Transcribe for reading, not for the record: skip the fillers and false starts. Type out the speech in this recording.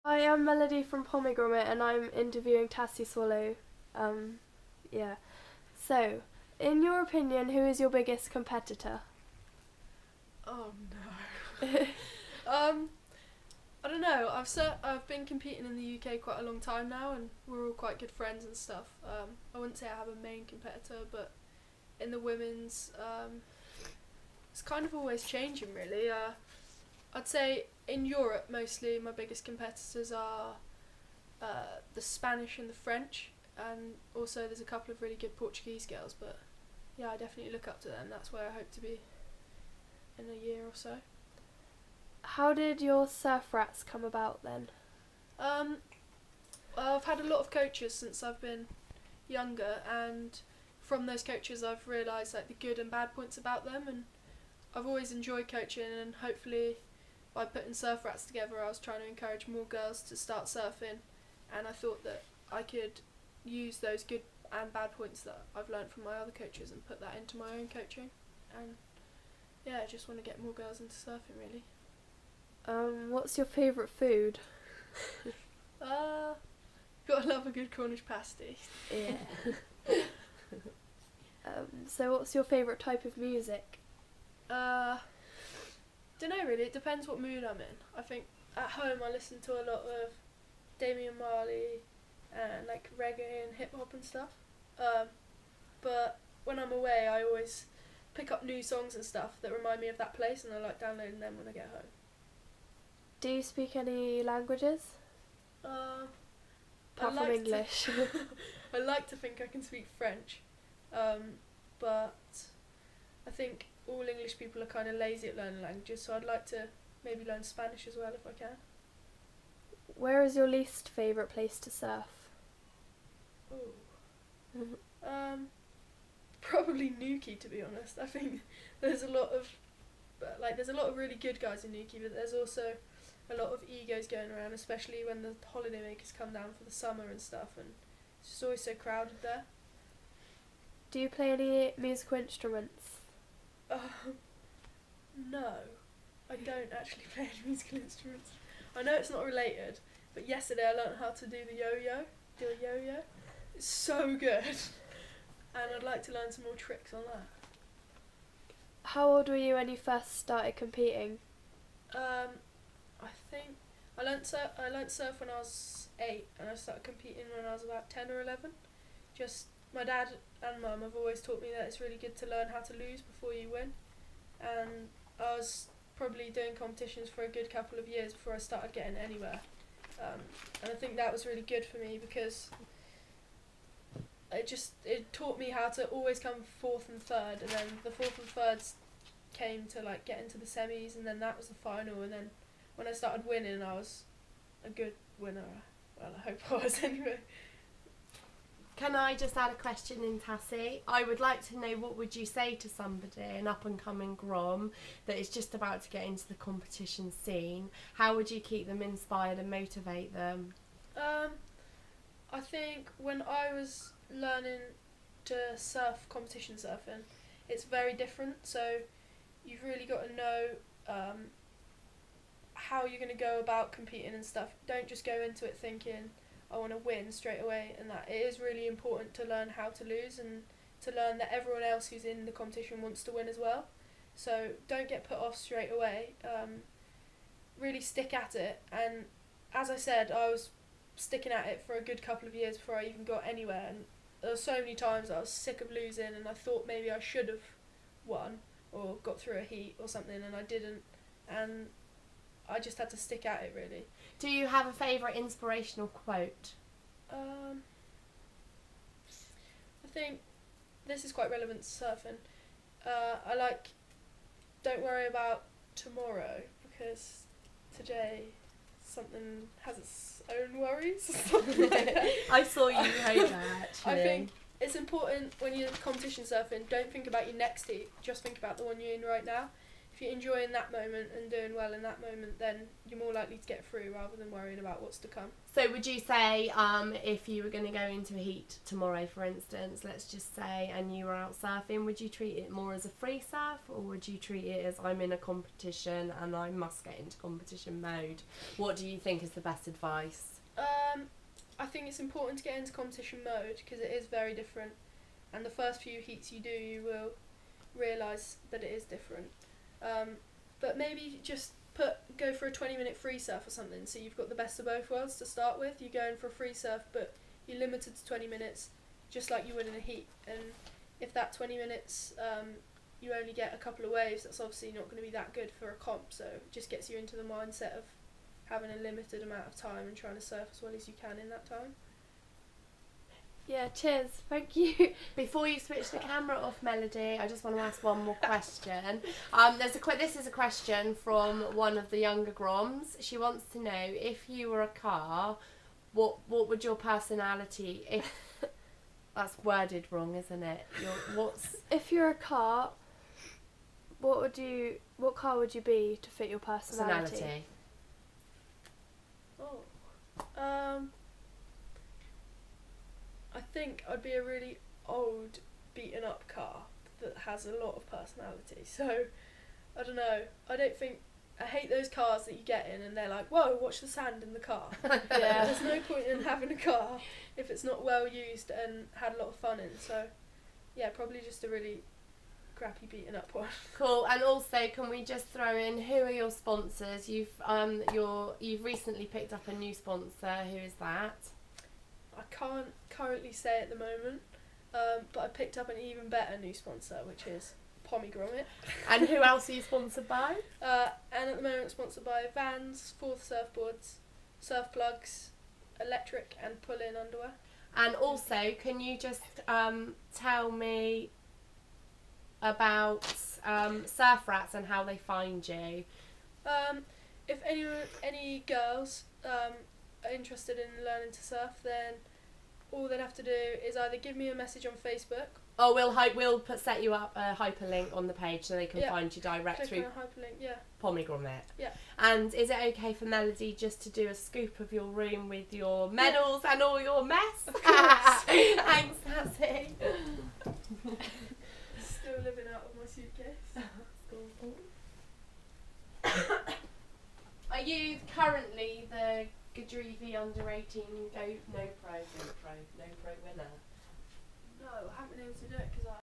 I am Melody from Pommie Grommet and I'm interviewing Tassy Swallow. Yeah. So, in your opinion, who is your biggest competitor? Oh no. I don't know. I've been competing in the UK quite a long time now, and we're all quite good friends and stuff. I wouldn't say I have a main competitor, but in the women's, it's kind of always changing really. I'd say in Europe mostly my biggest competitors are the Spanish and the French, and also there's a couple of really good Portuguese girls. But yeah, I definitely look up to them. That's where I hope to be in a year or so. How did your surf rats come about then? Well, I've had a lot of coaches since I've been younger, and from those coaches I've realised like the good and bad points about them, and I've always enjoyed coaching, and hopefully by putting surf rats together I was trying to encourage more girls to start surfing, and I thought that I could use those good and bad points that I've learnt from my other coaches and put that into my own coaching, and yeah, I just want to get more girls into surfing really. What's your favourite food? Gotta love a good Cornish pasty. Yeah. So what's your favourite type of music? Don't know really, it depends what mood I'm in. I think at home I listen to a lot of Damian Marley and like reggae and hip hop and stuff. But when I'm away I always pick up new songs and stuff that remind me of that place, and I like downloading them when I get home. Do you speak any languages? Apart from English. I like to think I can speak French, but I think all English people are kind of lazy at learning languages, so I'd like to maybe learn Spanish as well if I can. Where is your least favourite place to surf? Ooh. Probably Nuki, to be honest. I think there's a lot of really good guys in Nuki, but there's also a lot of egos going around, especially when the holidaymakers come down for the summer and stuff, and it's just always so crowded there. Do you play any musical instruments? No, I don't actually play any musical instruments. I know it's not related, but yesterday I learnt how to do the yo-yo. It's so good, and I'd like to learn some more tricks on that. How old were you when you first started competing? I think I learnt surf when I was 8, and I started competing when I was about 10 or 11. Just my dad and mum have always taught me that it's really good to learn how to lose before you win, and I was probably doing competitions for a good couple of years before I started getting anywhere, and I think that was really good for me because it taught me how to always come 4th and 3rd, and then the 4th and 3rds came to like get into the semis, and then that was the final, and then when I started winning I was a good winner. Well, I hope I was anyway. Can I just add a question in, Tassy? I would like to know, what would you say to somebody, an up-and-coming Grom, that is just about to get into the competition scene? How would you keep them inspired and motivate them? I think when I was learning to surf competition surfing, it's very different, so you've really got to know how you're going to go about competing and stuff. Don't just go into it thinking I want to win straight away, and that it is really important to learn how to lose, and to learn that everyone else who's in the competition wants to win as well. So don't get put off straight away. Really stick at it, and as I said, I was sticking at it for a good couple of years before I even got anywhere, and there were so many times I was sick of losing and I thought maybe I should have won or got through a heat or something, and I didn't, and I just had to stick at it really. Do you have a favourite inspirational quote? I think this is quite relevant to surfing. I like, don't worry about tomorrow because today something has its own worries. Something like that. I saw you wrote that actually. I think it's important when you're competition surfing, don't think about your next heat, just think about the one you're in right now. if you're enjoying that moment and doing well in that moment, then you're more likely to get through rather than worrying about what's to come. So would you say if you were going to go into a heat tomorrow, for instance, let's just say, and you were out surfing, would you treat it more as a free surf, or would you treat it as I'm in a competition and I must get into competition mode? What do you think is the best advice? I think it's important to get into competition mode because it is very different, and the first few heats you do, you will realise that it is different. But maybe just go for a 20-minute free surf or something, so you've got the best of both worlds to start with. You're going for a free surf, but you're limited to 20 minutes, just like you would in a heat. And if that 20 minutes you only get a couple of waves, that's obviously not going to be that good for a comp, so it just gets you into the mindset of having a limited amount of time and trying to surf as well as you can in that time. Yeah, cheers. Thank you. Before you switch the camera off, Melody, I just want to ask one more question. This is a question from one of the younger Groms. She wants to know, if you were a car, what would your personality, if that's worded wrong, isn't it? If you're a car, what car would you be to fit your personality? I think I'd be a really old, beaten up car that has a lot of personality. So, I don't know. I hate those cars that you get in and they're like, whoa, watch the sand in the car. Yeah. There's no point in having a car if it's not well used and had a lot of fun in. So, yeah, probably just a really crappy, beaten up one. Cool. And also, can we just throw in, who are your sponsors? You've recently picked up a new sponsor. Who is that? I can't currently say at the moment, but I picked up an even better new sponsor, which is Pommie Grommet. And who else are you sponsored by? And at the moment sponsored by Vans, Fourth Surfboards, Surf Plugs, Electric and Pull-In Underwear. And also, can you just tell me about Surf Rats and how they find you? If any girls are interested in learning to surf, then all they'd have to do is either give me a message on Facebook. Oh, we'll set you up a hyperlink on the page so they can find you direct Click through on a hyperlink, yeah. Pommie Grommet. Yeah. And is it okay for Melody just to do a scoop of your room with your medals and all your mess? Of course. Thanks, Tassy. Still living out of my suitcase. Are you currently the Gadrivi under 18 no pro winner? No, I haven't been able to do it because